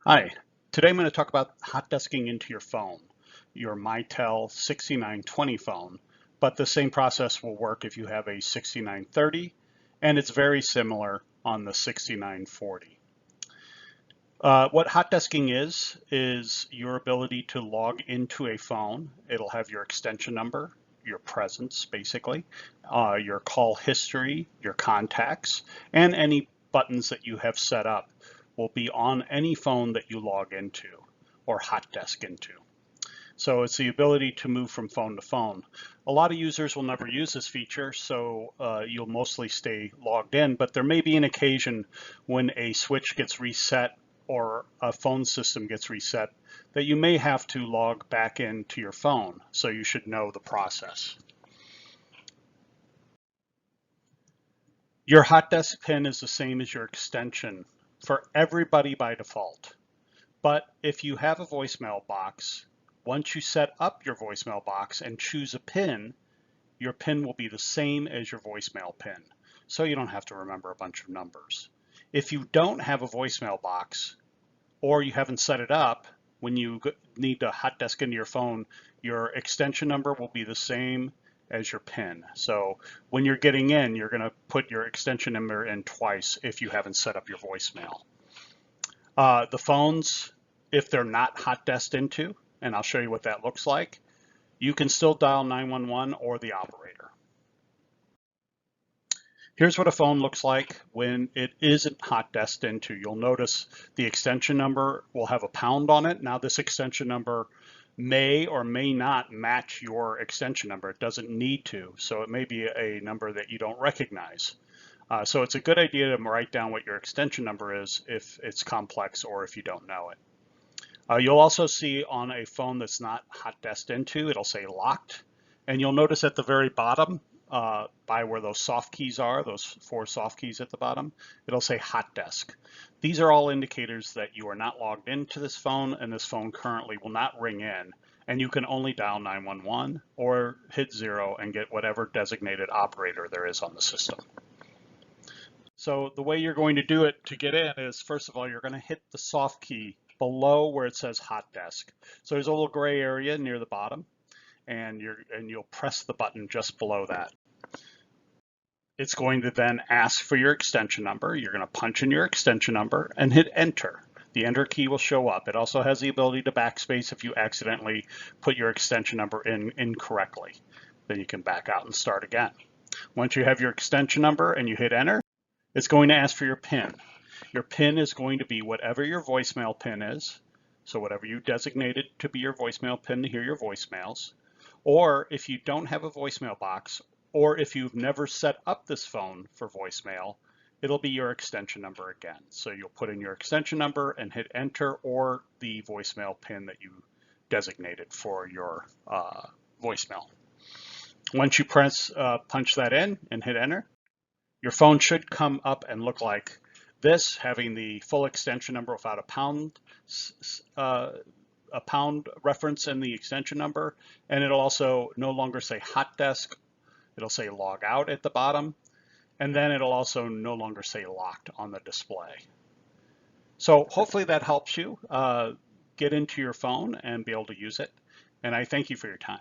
Hi, today I'm going to talk about hot desking into your phone, your Mitel 6920 phone, but the same process will work if you have a 6930, and it's very similar on the 6940. What hot desking is your ability to log into a phone. It'll have your extension number, your presence basically, your call history, your contacts, and any buttons that you have set up will be on any phone that you log into or hot desk into. So it's the ability to move from phone to phone. A lot of users will never use this feature, so you'll mostly stay logged in, but there may be an occasion when a switch gets reset or a phone system gets reset that you may have to log back into your phone, so you should know the process. Your hot desk pin is the same as your extension for everybody by default. But if you have a voicemail box, once you set up your voicemail box and choose a pin, your pin will be the same as your voicemail pin. So you don't have to remember a bunch of numbers. If you don't have a voicemail box or you haven't set it up, when you need to hot desk into your phone, your extension number will be the same as your pin. So when you're getting in, you're going to put your extension number in twice if you haven't set up your voicemail. The phones, if they're not hot desked into, and I'll show you what that looks like, you can still dial 911 or the operator. Here's what a phone looks like when it isn't hot desked into. You'll notice the extension number will have a pound on it. Now this extension number may or may not match your extension number. It doesn't need to, so it may be a number that you don't recognize. So it's a good idea to write down what your extension number is if it's complex or if you don't know it. You'll also see on a phone that's not hot desked into, it'll say locked. And you'll notice at the very bottom, by where those soft keys are, those 4 soft keys at the bottom, it'll say hot desk. These are all indicators that you are not logged into this phone, and this phone currently will not ring in. And you can only dial 911 or hit 0 and get whatever designated operator there is on the system. So the way you're going to do it to get in is, first of all, you're going to hit the soft key below where it says hot desk. So there's a little gray area near the bottom, and you'll press the button just below that. It's going to then ask for your extension number. You're going to punch in your extension number and hit enter. The enter key will show up. It also has the ability to backspace if you accidentally put your extension number in incorrectly. Then you can back out and start again. Once you have your extension number and you hit enter, it's going to ask for your PIN. Your PIN is going to be whatever your voicemail PIN is, so whatever you designated to be your voicemail PIN to hear your voicemails. Or if you don't have a voicemail box, or if you've never set up this phone for voicemail, it'll be your extension number again. So you'll put in your extension number and hit enter, or the voicemail PIN that you designated for your voicemail. Once you punch that in and hit enter, your phone should come up and look like this, having the full extension number without a pound reference in the extension number, and it'll also no longer say hot desk. It'll say log out at the bottom, and then it'll also no longer say locked on the display. So hopefully that helps you get into your phone and be able to use it, and I thank you for your time.